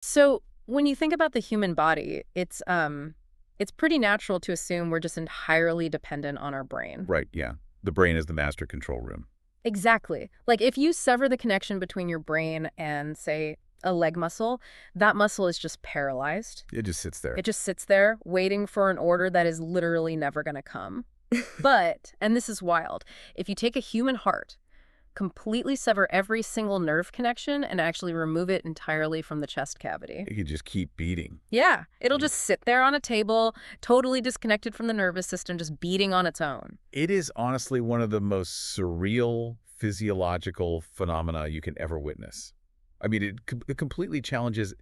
So when you think about the human body, it's pretty natural to assume we're just entirely dependent on our brain. Right, yeah. The brain is the master control room. Exactly. Like if you sever the connection between your brain and, say, a leg muscle, that muscle is just paralyzed. It just sits there. It just sits there waiting for an order that is literally never going to come. But, and this is wild, if you take a human heart, completely sever every single nerve connection and actually remove it entirely from the chest cavity. It could just keep beating. Yeah, it'll Yeah. just sit there on a table, totally disconnected from the nervous system, just beating on its own. It is honestly one of the most surreal physiological phenomena you can ever witness. I mean, it completely challenges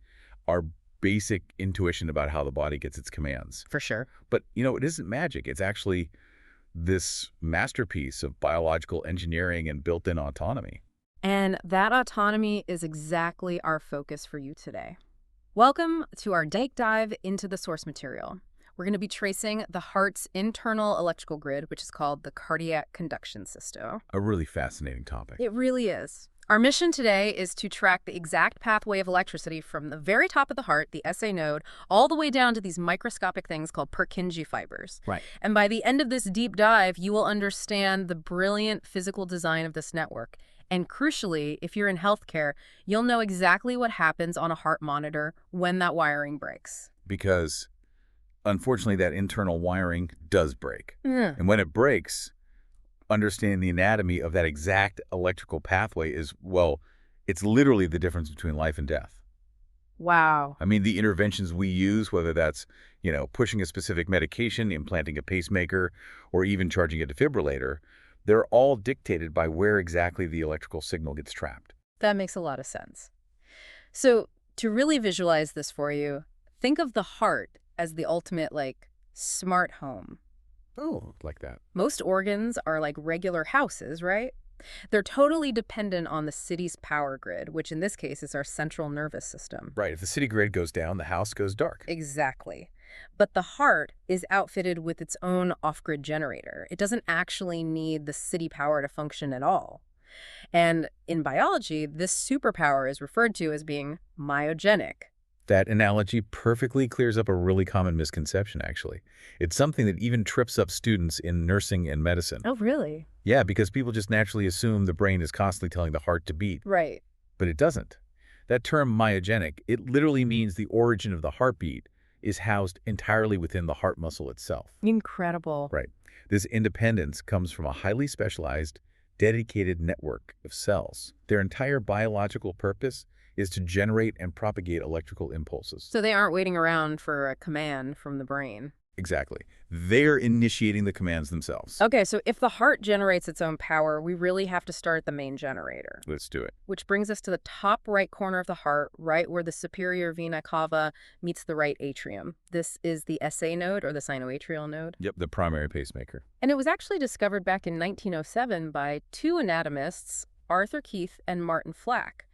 our basic intuition about how the body gets its commands. For sure. But, it isn't magic. It's actually this masterpiece of biological engineering and built-in autonomy. And that autonomy is exactly our focus for you today. Welcome to our deep dive into the source material. We're going to be tracing the heart's internal electrical grid, which is called the cardiac conduction system. A really fascinating topic. It really is. Our mission today is to track the exact pathway of electricity from the very top of the heart, the SA node, all the way down to these microscopic things called Purkinje fibers. Right. And by the end of this deep dive, you will understand the brilliant physical design of this network. And crucially, if you're in healthcare, you'll know exactly what happens on a heart monitor when that wiring breaks. Because, unfortunately, that internal wiring does break. Mm. And when it breaks, understanding the anatomy of that exact electrical pathway is, well, it's literally the difference between life and death. Wow. I mean, the interventions we use, whether that's, pushing a specific medication, implanting a pacemaker, or even charging a defibrillator, they're all dictated by where exactly the electrical signal gets trapped. That makes a lot of sense. So to really visualize this for you, think of the heart as the ultimate, smart home. Oh, like that. Most organs are like regular houses, right? They're totally dependent on the city's power grid, which in this case is our central nervous system. Right. If the city grid goes down, the house goes dark. Exactly. But the heart is outfitted with its own off-grid generator. It doesn't actually need the city power to function at all. And in biology, this superpower is referred to as being myogenic. That analogy perfectly clears up a really common misconception, actually. It's something that even trips up students in nursing and medicine. Oh, really? Yeah, because people just naturally assume the brain is constantly telling the heart to beat. Right. But it doesn't. That term myogenic, it literally means the origin of the heartbeat is housed entirely within the heart muscle itself. Incredible. Right. This independence comes from a highly specialized, dedicated network of cells. Their entire biological purpose is to generate and propagate electrical impulses. So they aren't waiting around for a command from the brain. Exactly. They're initiating the commands themselves. Okay, so if the heart generates its own power, we really have to start the main generator. Let's do it. Which brings us to the top right corner of the heart, right where the superior vena cava meets the right atrium. This is the SA node, or the sinoatrial node. Yep, the primary pacemaker. And it was actually discovered back in 1907 by two anatomists, Arthur Keith and Martin Flack.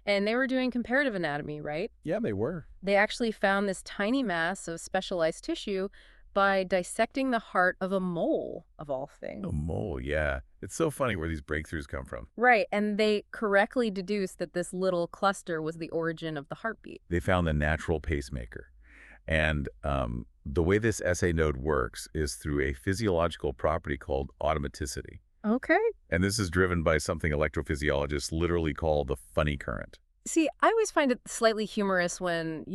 And they were doing comparative anatomy, right? Yeah, they were. They actually found this tiny mass of specialized tissue by dissecting the heart of a mole, of all things. A mole, yeah. It's so funny where these breakthroughs come from. Right, and they correctly deduced that this little cluster was the origin of the heartbeat. They found the natural pacemaker. And the way this SA node works is through a physiological property called automaticity. Okay. And this is driven by something electrophysiologists literally call the funny current. See, I always find it slightly humorous when,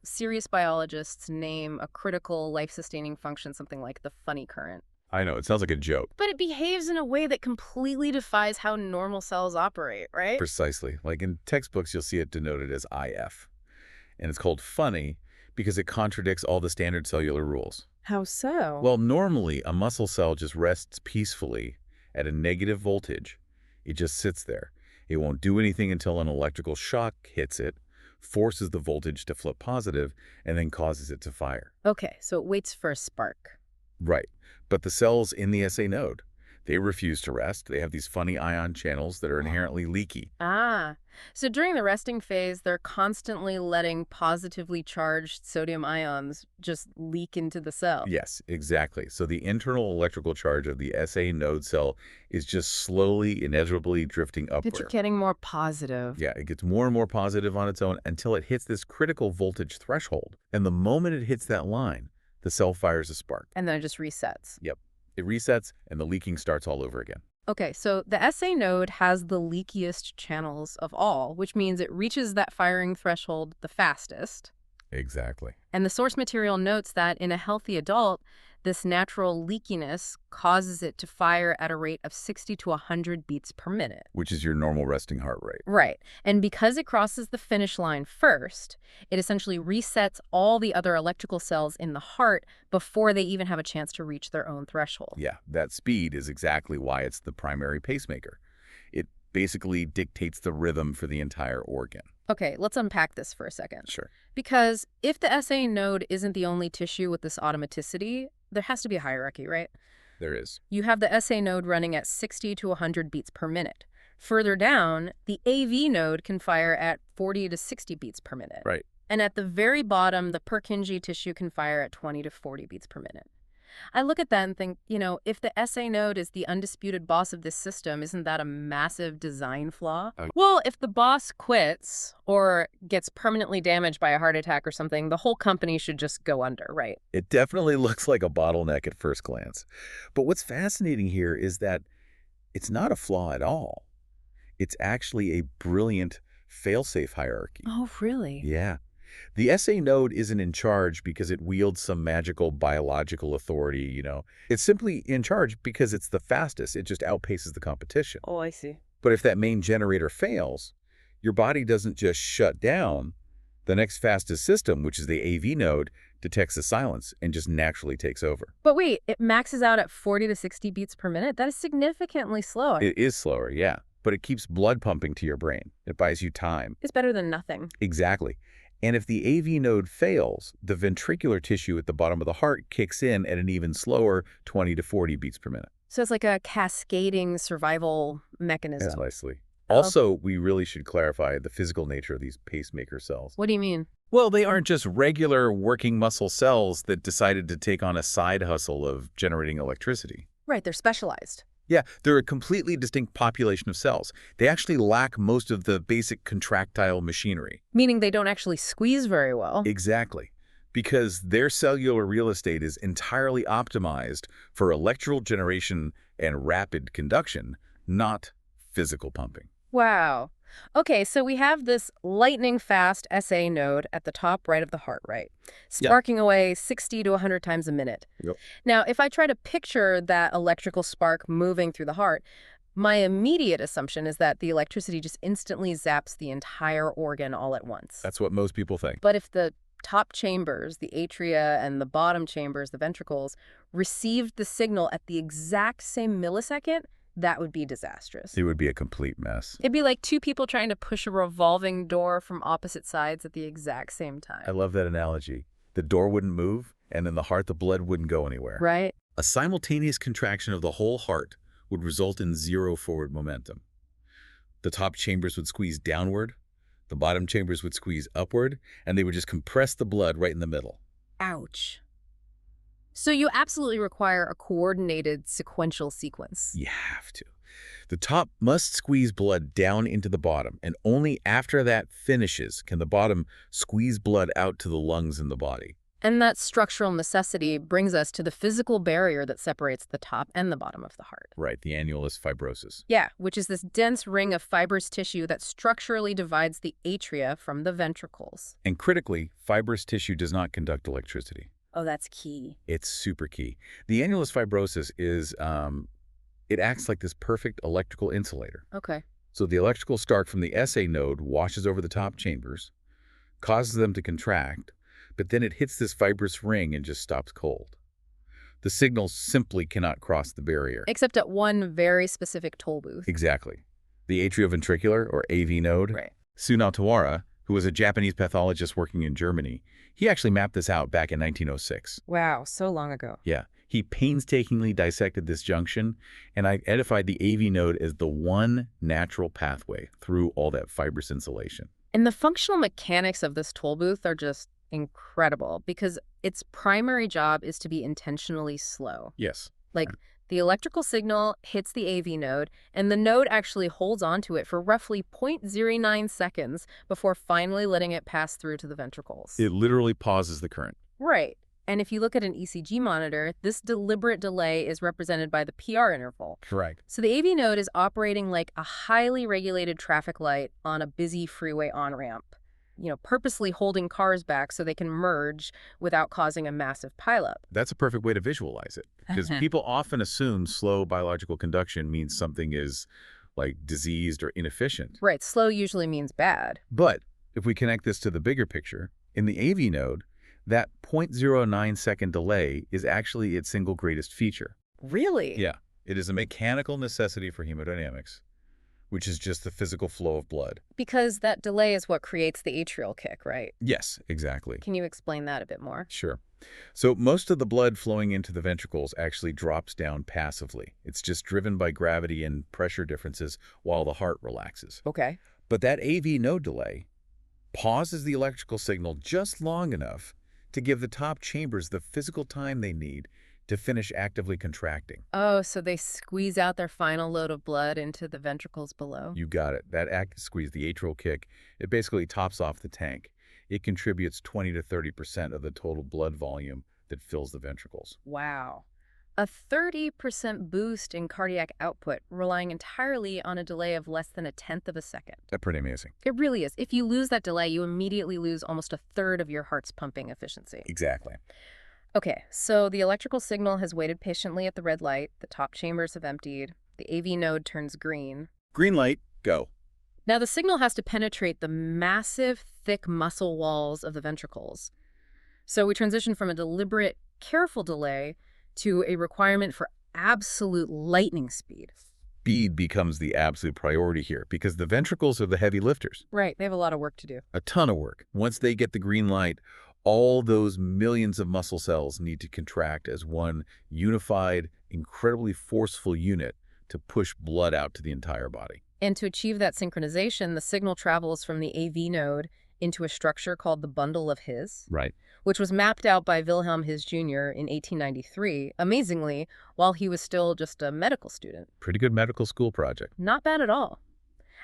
serious biologists name a critical life-sustaining function something like the funny current. I know, it sounds like a joke. But it behaves in a way that completely defies how normal cells operate, right? Precisely. Like in textbooks, you'll see it denoted as IF. And it's called funny because it contradicts all the standard cellular rules. How so? Well, normally, a muscle cell just rests peacefully at a negative voltage. It just sits there. It won't do anything until an electrical shock hits it, forces the voltage to flip positive, and then causes it to fire. Okay, so it waits for a spark. Right. But the cells in the SA node, They refuse to rest. They have these funny ion channels that are inherently leaky. Ah, so during the resting phase, they're constantly letting positively charged sodium ions just leak into the cell. Yes, exactly. So the internal electrical charge of the SA node cell is just slowly, inevitably drifting It's upward. getting more positive. Yeah, it gets more and more positive on its own until it hits this critical voltage threshold. And the moment it hits that line, the cell fires a spark. And then it just resets. Yep. It resets and the leaking starts all over again. Okay, so the SA node has the leakiest channels of all, which means it reaches that firing threshold the fastest. Exactly. And the source material notes that in a healthy adult, this natural leakiness causes it to fire at a rate of 60 to 100 beats per minute. Which is your normal resting heart rate. Right. And because it crosses the finish line first, it essentially resets all the other electrical cells in the heart before they even have a chance to reach their own threshold. Yeah, that speed is exactly why it's the primary pacemaker. It basically dictates the rhythm for the entire organ. Okay, let's unpack this for a second. Sure. Because if the SA node isn't the only tissue with this automaticity, there has to be a hierarchy, right? There is. You have the SA node running at 60 to 100 beats per minute. Further down, the AV node can fire at 40 to 60 beats per minute. Right. And at the very bottom, the Purkinje tissue can fire at 20 to 40 beats per minute. I look at that and think, if the SA node is the undisputed boss of this system, isn't that a massive design flaw? Well, if the boss quits or gets permanently damaged by a heart attack or something, the whole company should just go under, right? It definitely looks like a bottleneck at first glance. But what's fascinating here is that it's not a flaw at all. It's actually a brilliant fail-safe hierarchy. Oh, really? Yeah. The SA node isn't in charge because it wields some magical biological authority, It's simply in charge because it's the fastest. It just outpaces the competition. Oh, I see. But if that main generator fails, your body doesn't just shut down. The next fastest system, which is the AV node, detects the silence and just naturally takes over. But wait, it maxes out at 40 to 60 beats per minute? That is significantly slower. It is slower, yeah, but it keeps blood pumping to your brain. It buys you time. It's better than nothing. Exactly. And if the AV node fails, the ventricular tissue at the bottom of the heart kicks in at an even slower 20 to 40 beats per minute. So it's like a cascading survival mechanism. Precisely. Also, we really should clarify the physical nature of these pacemaker cells. What do you mean? Well, they aren't just regular working muscle cells that decided to take on a side hustle of generating electricity. Right, they're specialized. Yeah, they're a completely distinct population of cells. They actually lack most of the basic contractile machinery. Meaning they don't actually squeeze very well. Exactly. Because their cellular real estate is entirely optimized for electrical generation and rapid conduction, not physical pumping. Wow. Okay, so we have this lightning-fast SA node at the top right of the heart, right? Sparking away 60 to 100 times a minute. Yep. Now, if I try to picture that electrical spark moving through the heart, my immediate assumption is that the electricity just instantly zaps the entire organ all at once. That's what most people think. But if the top chambers, the atria, and the bottom chambers, the ventricles, received the signal at the exact same millisecond, that would be disastrous. It would be a complete mess. It'd be like two people trying to push a revolving door from opposite sides at the exact same time. I love that analogy. The door wouldn't move, and in the heart, the blood wouldn't go anywhere. Right? A simultaneous contraction of the whole heart would result in zero forward momentum. The top chambers would squeeze downward, the bottom chambers would squeeze upward, and they would just compress the blood right in the middle. Ouch. So you absolutely require a coordinated sequential sequence. You have to. The top must squeeze blood down into the bottom, and only after that finishes can the bottom squeeze blood out to the lungs and the body. And that structural necessity brings us to the physical barrier that separates the top and the bottom of the heart. Right, the annulus fibrosus. Yeah, which is this dense ring of fibrous tissue that structurally divides the atria from the ventricles. And critically, fibrous tissue does not conduct electricity. Oh, that's key. It's super key. The annulus fibrosus is, it acts like this perfect electrical insulator. Okay. So the electrical spark from the SA node washes over the top chambers, causes them to contract, but then it hits this fibrous ring and just stops cold. The signal simply cannot cross the barrier. Except at one very specific toll booth. Exactly. The atrioventricular, or AV node. Right. Sunao Tawara, who was a Japanese pathologist working in Germany, he actually mapped this out back in 1906. Wow, so long ago. Yeah. He painstakingly dissected this junction and identified the AV node as the one natural pathway through all that fibrous insulation. And the functional mechanics of this toll booth are just incredible because its primary job is to be intentionally slow. Yes. Like, the electrical signal hits the AV node, and the node actually holds onto it for roughly 0.09 seconds before finally letting it pass through to the ventricles. It literally pauses the current. Right. And if you look at an ECG monitor, this deliberate delay is represented by the PR interval. Correct. So the AV node is operating like a highly regulated traffic light on a busy freeway on-ramp, purposely holding cars back so they can merge without causing a massive pileup. That's a perfect way to visualize it, because people often assume slow biological conduction means something is like diseased or inefficient. Right. Slow usually means bad. But if we connect this to the bigger picture, in the AV node, that 0.09-second delay is actually its single greatest feature. Really? Yeah. It is a mechanical necessity for hemodynamics, which is just the physical flow of blood. Because that delay is what creates the atrial kick, right? Yes, exactly. Can you explain that a bit more? Sure. So most of the blood flowing into the ventricles actually drops down passively. It's just driven by gravity and pressure differences while the heart relaxes. Okay. But that AV node delay pauses the electrical signal just long enough to give the top chambers the physical time they need to finish actively contracting. Oh, so they squeeze out their final load of blood into the ventricles below? You got it. That active squeeze, the atrial kick, it basically tops off the tank. It contributes 20 to 30% of the total blood volume that fills the ventricles. Wow. A 30% boost in cardiac output, relying entirely on a delay of less than 1/10 of a second. That's pretty amazing. It really is. If you lose that delay, you immediately lose almost 1/3 of your heart's pumping efficiency. Exactly. Okay, so the electrical signal has waited patiently at the red light, the top chambers have emptied, the AV node turns green. Green light, go. Now the signal has to penetrate the massive, thick muscle walls of the ventricles. So we transition from a deliberate, careful delay to a requirement for absolute lightning speed. Speed becomes the absolute priority here because the ventricles are the heavy lifters. Right, they have a lot of work to do. A ton of work. Once they get the green light, all those millions of muscle cells need to contract as one unified, incredibly forceful unit to push blood out to the entire body. And to achieve that synchronization, the signal travels from the AV node into a structure called the bundle of His, Right. which was mapped out by Wilhelm His Jr. in 1893, amazingly, while he was still just a medical student. Pretty good medical school project. Not bad at all.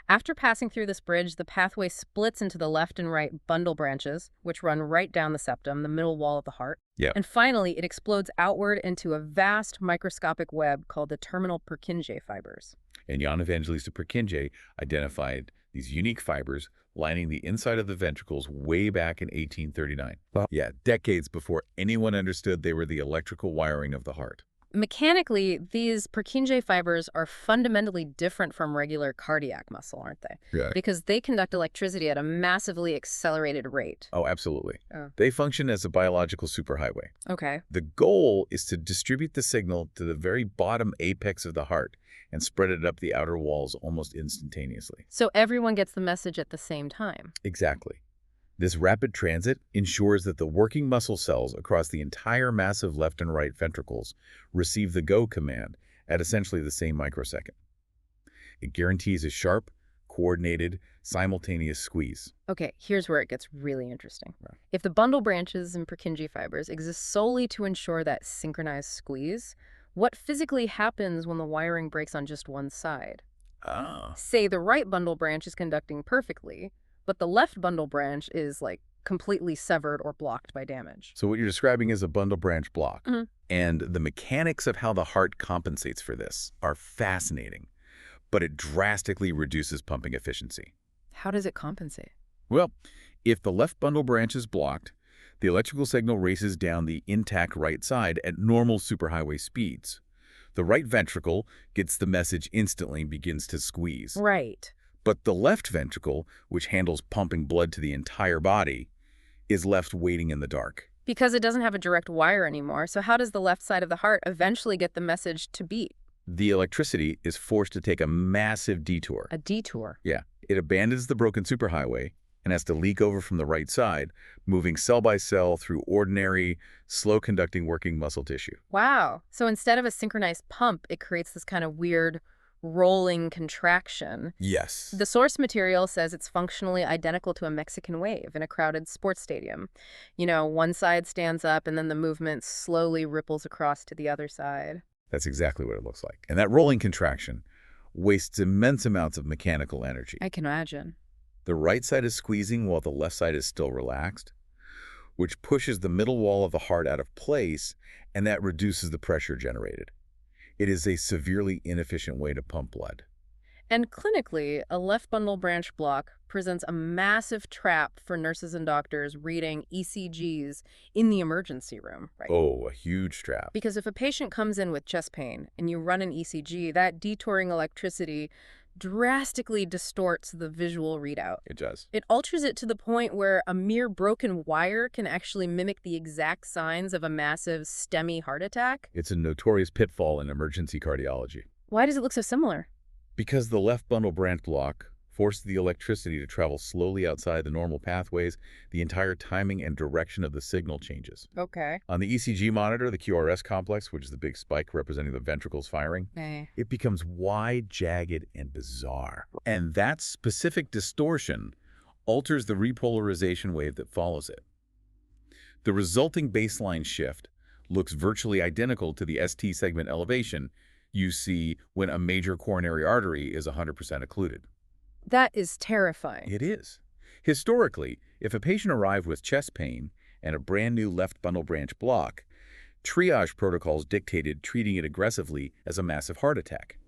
After passing through this bridge, the pathway splits into the left and right bundle branches, which run right down the septum, the middle wall of the heart. Yeah. And finally, it explodes outward into a vast microscopic web called the terminal Purkinje fibers. And Jan Evangelista Purkinje identified these unique fibers lining the inside of the ventricles way back in 1839. Wow. Yeah, decades before anyone understood they were the electrical wiring of the heart. Mechanically, these Purkinje fibers are fundamentally different from regular cardiac muscle, aren't they? Yeah. Because they conduct electricity at a massively accelerated rate. Oh, absolutely. Oh. They function as a biological superhighway. Okay. The goal is to distribute the signal to the very bottom apex of the heart and spread it up the outer walls almost instantaneously. So everyone gets the message at the same time. Exactly. This rapid transit ensures that the working muscle cells across the entire massive left and right ventricles receive the go command at essentially the same microsecond. It guarantees a sharp, coordinated, simultaneous squeeze. Okay, here's where it gets really interesting. Right. If the bundle branches and Purkinje fibers exist solely to ensure that synchronized squeeze, what physically happens when the wiring breaks on just one side? Ah. Say the right bundle branch is conducting perfectly, but the left bundle branch is, completely severed or blocked by damage. So what you're describing is a bundle branch block. Mhm. And the mechanics of how the heart compensates for this are fascinating, but it drastically reduces pumping efficiency. How does it compensate? Well, if the left bundle branch is blocked, the electrical signal races down the intact right side at normal superhighway speeds. The right ventricle gets the message instantly and begins to squeeze. Right. But the left ventricle, which handles pumping blood to the entire body, is left waiting in the dark. Because it doesn't have a direct wire anymore, so how does the left side of the heart eventually get the message to beat? The electricity is forced to take a massive detour. A detour. Yeah, it abandons the broken superhighway and has to leak over from the right side, moving cell by cell through ordinary, slow-conducting working muscle tissue. Wow. So instead of a synchronized pump, it creates this kind of weird rolling contraction. Yes. The source material says it's functionally identical to a Mexican wave in a crowded sports stadium. You know, one side stands up and then the movement slowly ripples across to the other side. That's exactly what it looks like. And that rolling contraction wastes immense amounts of mechanical energy. I can imagine. The right side is squeezing while the left side is still relaxed, which pushes the middle wall of the heart out of place, and that reduces the pressure generated. It is a severely inefficient way to pump blood. And clinically, a left bundle branch block presents a massive trap for nurses and doctors reading ECGs in the emergency room, right? Oh, a huge trap. Because if a patient comes in with chest pain and you run an ECG, that detouring electricity drastically distorts the visual readout. It does. It alters it to the point where a mere broken wire can actually mimic the exact signs of a massive STEMI heart attack. It's a notorious pitfall in emergency cardiology. Why does it look so similar? Because the left bundle branch block forces the electricity to travel slowly outside the normal pathways, the entire timing and direction of the signal changes. Okay. On the ECG monitor, the QRS complex, which is the big spike representing the ventricles firing, it becomes wide, jagged, and bizarre. And that specific distortion alters the repolarization wave that follows it. The resulting baseline shift looks virtually identical to the ST segment elevation you see when a major coronary artery is 100% occluded. That is terrifying. It is. Historically, if a patient arrived with chest pain and a brand new left bundle branch block, triage protocols dictated treating it aggressively as a massive heart attack,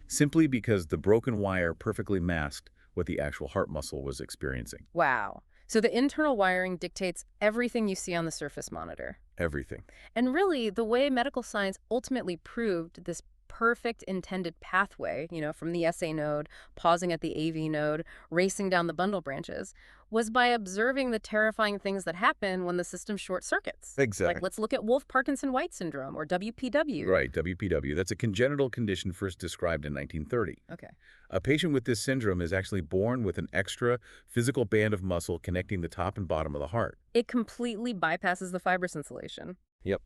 simply because the broken wire perfectly masked what the actual heart muscle was experiencing. Wow. So the internal wiring dictates everything you see on the surface monitor. Everything. And really, the way medical science ultimately proved this perfect intended pathway, from the SA node, pausing at the AV node, racing down the bundle branches, was by observing the terrifying things that happen when the system short circuits. Exactly. Like, let's look at Wolff-Parkinson-White syndrome, or WPW. Right, WPW. That's a congenital condition first described in 1930. Okay. A patient with this syndrome is actually born with an extra physical band of muscle connecting the top and bottom of the heart. It completely bypasses the fibrous insulation. Yep.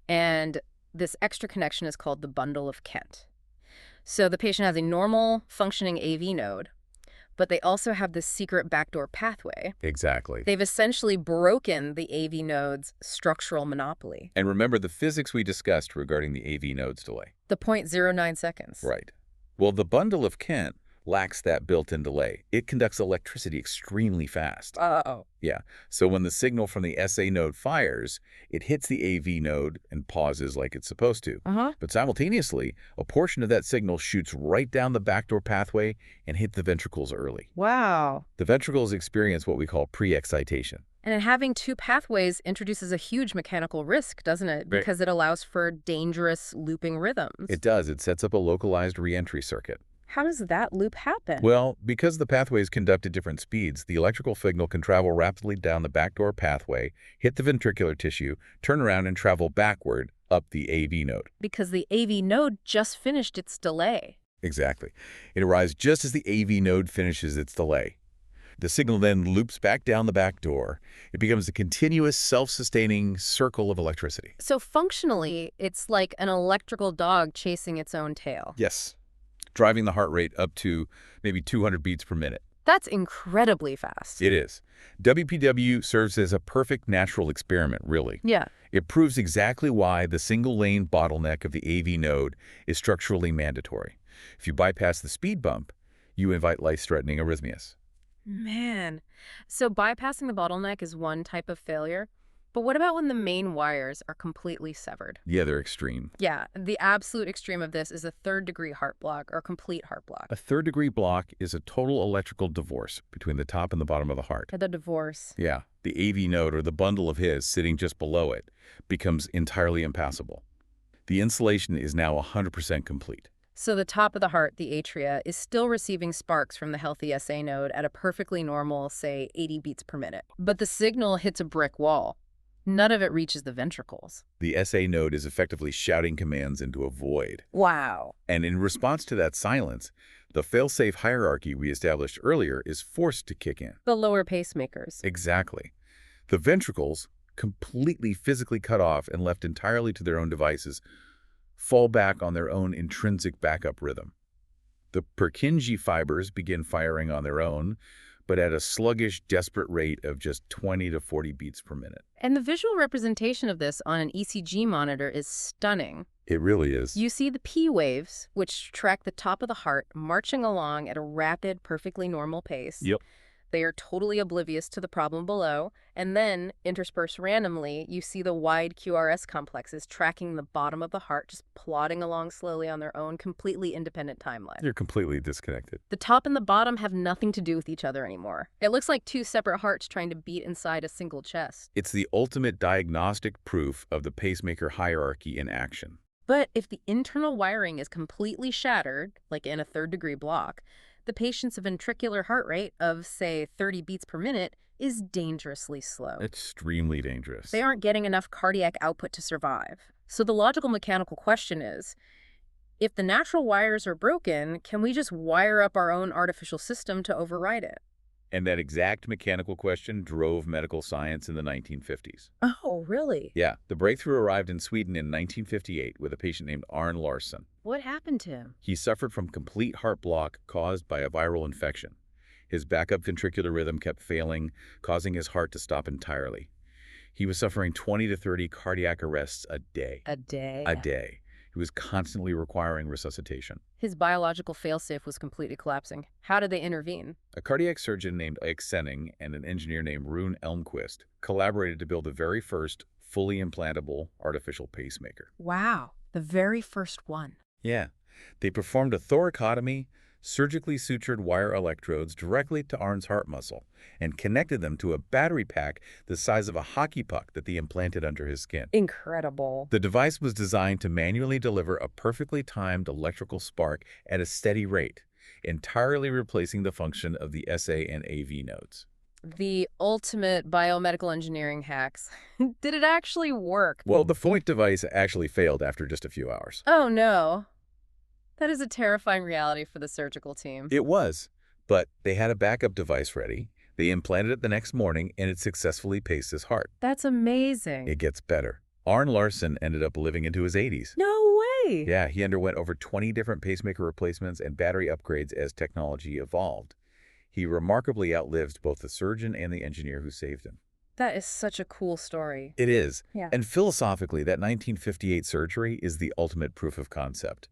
And this extra connection is called the bundle of Kent. So the patient has a normal functioning AV node, but they also have this secret backdoor pathway. Exactly. They've essentially broken the AV node's structural monopoly. And remember the physics we discussed regarding the AV node's delay. The 0.09 seconds. Right. Well, the bundle of Kent lacks that built-in delay. It conducts electricity extremely fast. Oh. Yeah. So when the signal from the SA node fires, it hits the AV node and pauses like it's supposed to. But simultaneously, a portion of that signal shoots right down the backdoor pathway and hit the ventricles early. Wow. The ventricles experience what we call pre-excitation. And having two pathways introduces a huge mechanical risk, doesn't it? Because it allows for dangerous looping rhythms. It does. It sets up a localized reentry circuit. How does that loop happen? Well, because the pathways conduct at different speeds, the electrical signal can travel rapidly down the backdoor pathway, hit the ventricular tissue, turn around and travel backward up the AV node. Because the AV node just finished its delay. Exactly. It arrives just as the AV node finishes its delay. The signal then loops back down the back door. It becomes a continuous, self-sustaining circle of electricity. So functionally, it's like an electrical dog chasing its own tail. Yes. Driving the heart rate up to maybe 200 beats per minute. That's incredibly fast. It is. WPW serves as a perfect natural experiment, really. Yeah. It proves exactly why the single-lane bottleneck of the AV node is structurally mandatory. If you bypass the speed bump, you invite life-threatening arrhythmias. Man. So bypassing the bottleneck is one type of failure. But what about when the main wires are completely severed? Yeah, they're extreme. Yeah, the absolute extreme of this is a third-degree heart block or complete heart block. A third-degree block is a total electrical divorce between the top and the bottom of the heart. The divorce. Yeah, the AV node or the bundle of his sitting just below it becomes entirely impassable. The insulation is now 100% complete. So the top of the heart, the atria, is still receiving sparks from the healthy SA node at a perfectly normal, say, 80 beats per minute. But the signal hits a brick wall. None of it reaches the ventricles. The SA node is effectively shouting commands into a void. Wow. And in response to that silence, the fail-safe hierarchy we established earlier is forced to kick in. The lower pacemakers. Exactly. The ventricles, completely physically cut off and left entirely to their own devices, fall back on their own intrinsic backup rhythm. The Purkinje fibers begin firing on their own, but at a sluggish, desperate rate of just 20 to 40 beats per minute. And the visual representation of this on an ECG monitor is stunning. It really is. You see the P waves, which track the top of the heart, marching along at a rapid, perfectly normal pace. Yep. They are totally oblivious to the problem below. And then, interspersed randomly, you see the wide QRS complexes tracking the bottom of the heart, just plodding along slowly on their own, completely independent timeline. You're completely disconnected. The top and the bottom have nothing to do with each other anymore. It looks like two separate hearts trying to beat inside a single chest. It's the ultimate diagnostic proof of the pacemaker hierarchy in action. But if the internal wiring is completely shattered, like in a third-degree block, the patient's ventricular heart rate of, say, 30 beats per minute is dangerously slow. Extremely dangerous. They aren't getting enough cardiac output to survive. So the logical mechanical question is, if the natural wires are broken, can we just wire up our own artificial system to override it? And that exact mechanical question drove medical science in the 1950s. Oh, really? Yeah, the breakthrough arrived in Sweden in 1958 with a patient named Arne Larsson. What happened to him? He suffered from complete heart block caused by a viral infection. His backup ventricular rhythm kept failing, causing his heart to stop entirely. He was suffering 20 to 30 cardiac arrests a day. A day? A day. He was constantly requiring resuscitation. His biological failsafe was completely collapsing. How did they intervene? A cardiac surgeon named Erik Senning and an engineer named Rune Elmquist collaborated to build the very first fully implantable artificial pacemaker. Wow, the very first one. Yeah. They performed a thoracotomy, surgically sutured wire electrodes directly to Arne's heart muscle, and connected them to a battery pack the size of a hockey puck that they implanted under his skin. Incredible. The device was designed to manually deliver a perfectly timed electrical spark at a steady rate, entirely replacing the function of the SA and AV nodes. The ultimate biomedical engineering hacks. Did it actually work? Well, the Foyt device actually failed after just a few hours. Oh, no. That is a terrifying reality for the surgical team. It was, but they had a backup device ready. They implanted it the next morning, and it successfully paced his heart. That's amazing. It gets better. Arne Larsson ended up living into his 80s. No way. Yeah, he underwent over 20 different pacemaker replacements and battery upgrades as technology evolved. He remarkably outlived both the surgeon and the engineer who saved him. That is such a cool story. It is. Yeah. And philosophically, that 1958 surgery is the ultimate proof of concept.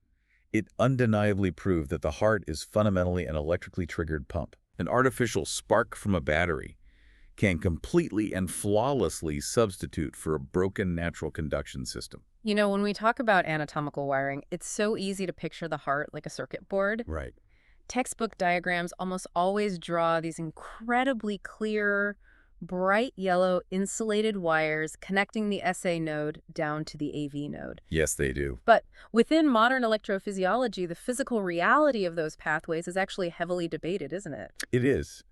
It undeniably proved that the heart is fundamentally an electrically triggered pump. An artificial spark from a battery can completely and flawlessly substitute for a broken natural conduction system. You know, when we talk about anatomical wiring, it's so easy to picture the heart like a circuit board. Right. Textbook diagrams almost always draw these incredibly clear, bright yellow insulated wires connecting the SA node down to the AV node. Yes, they do. But within modern electrophysiology, the physical reality of those pathways is actually heavily debated, isn't it? It is.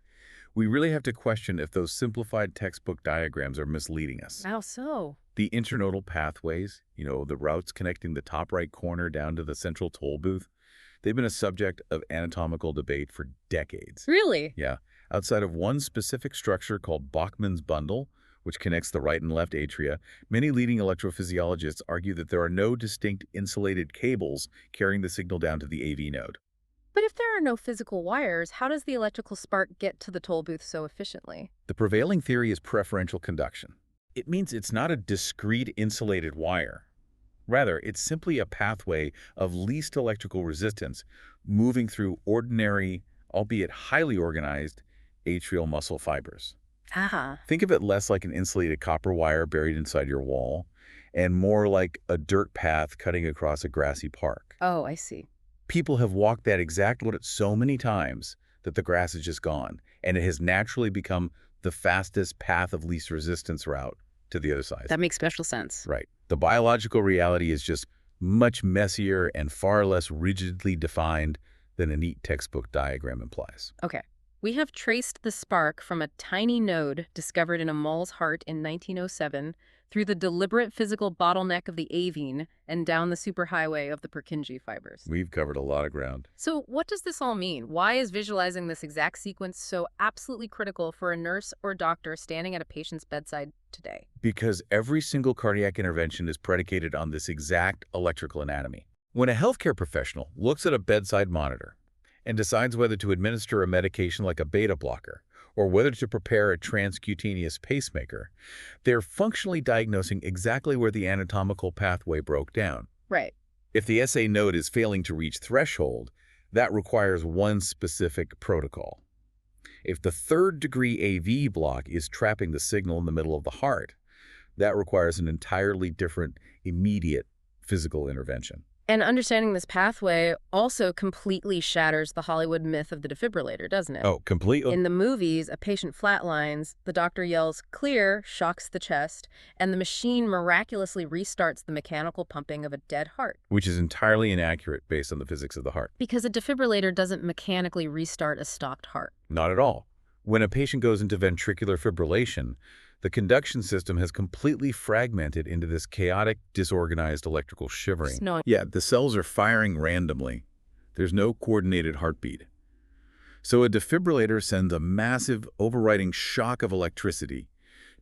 We really have to question if those simplified textbook diagrams are misleading us. How so? The internodal pathways, the routes connecting the top right corner down to the central toll booth, they've been a subject of anatomical debate for decades. Really? Yeah. Outside of one specific structure called Bachmann's bundle, which connects the right and left atria, many leading electrophysiologists argue that there are no distinct insulated cables carrying the signal down to the AV node. But if there are no physical wires, how does the electrical spark get to the toll booth so efficiently? The prevailing theory is preferential conduction. It means it's not a discrete insulated wire. Rather, it's simply a pathway of least electrical resistance moving through ordinary, albeit highly organized, atrial muscle fibers. Ah. Think of it less like an insulated copper wire buried inside your wall and more like a dirt path cutting across a grassy park. Oh, I see. People have walked that exact route so many times that the grass is just gone, and it has naturally become the fastest path of least resistance route to the other side. That makes special sense. Right. The biological reality is just much messier and far less rigidly defined than a neat textbook diagram implies. Okay. We have traced the spark from a tiny node discovered in a mole's heart in 1907 through the deliberate physical bottleneck of the avene and down the superhighway of the Purkinje fibers. We've covered a lot of ground. So what does this all mean? Why is visualizing this exact sequence so absolutely critical for a nurse or doctor standing at a patient's bedside today? Because every single cardiac intervention is predicated on this exact electrical anatomy. When a healthcare professional looks at a bedside monitor and decides whether to administer a medication like a beta blocker or whether to prepare a transcutaneous pacemaker, they're functionally diagnosing exactly where the anatomical pathway broke down. Right. If the SA node is failing to reach threshold, that requires one specific protocol. If the third-degree AV block is trapping the signal in the middle of the heart, that requires an entirely different, immediate physical intervention. And understanding this pathway also completely shatters the Hollywood myth of the defibrillator, doesn't it? Oh, completely. In the movies, a patient flatlines, the doctor yells, "Clear," shocks the chest, and the machine miraculously restarts the mechanical pumping of a dead heart. Which is entirely inaccurate based on the physics of the heart. Because a defibrillator doesn't mechanically restart a stopped heart. Not at all. When a patient goes into ventricular fibrillation, the conduction system has completely fragmented into this chaotic, disorganized electrical shivering. Yeah, the cells are firing randomly. There's no coordinated heartbeat. So a defibrillator sends a massive, overriding shock of electricity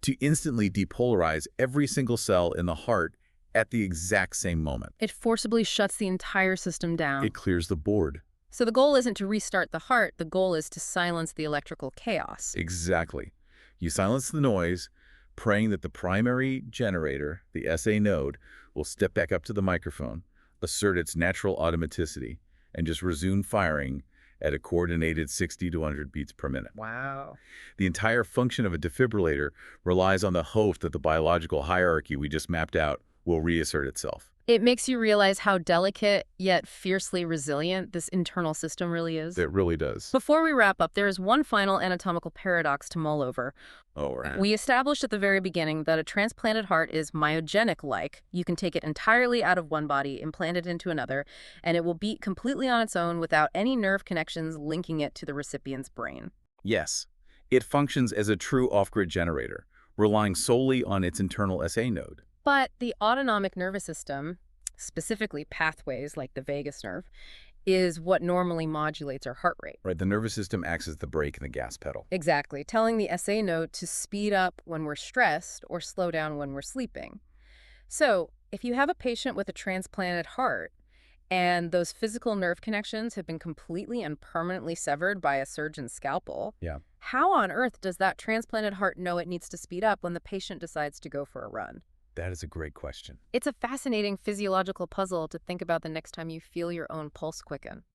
to instantly depolarize every single cell in the heart at the exact same moment. It forcibly shuts the entire system down. It clears the board. So the goal isn't to restart the heart, the goal is to silence the electrical chaos. Exactly. You silence the noise, praying that the primary generator, the SA node, will step back up to the microphone, assert its natural automaticity, and just resume firing at a coordinated 60 to 100 beats per minute. Wow. The entire function of a defibrillator relies on the hope that the biological hierarchy we just mapped out will reassert itself. It makes you realize how delicate yet fiercely resilient this internal system really is. It really does. Before we wrap up, there is one final anatomical paradox to mull over. Oh, right. We established at the very beginning that a transplanted heart is myogenic-like. You can take it entirely out of one body, implant it into another, and it will beat completely on its own without any nerve connections linking it to the recipient's brain. Yes. It functions as a true off-grid generator, relying solely on its internal SA node. But the autonomic nervous system, specifically pathways like the vagus nerve, is what normally modulates our heart rate. Right, the nervous system acts as the brake and the gas pedal. Exactly, telling the SA node to speed up when we're stressed or slow down when we're sleeping. So, if you have a patient with a transplanted heart and those physical nerve connections have been completely and permanently severed by a surgeon's scalpel, how on earth does that transplanted heart know it needs to speed up when the patient decides to go for a run? That is a great question. It's a fascinating physiological puzzle to think about the next time you feel your own pulse quicken.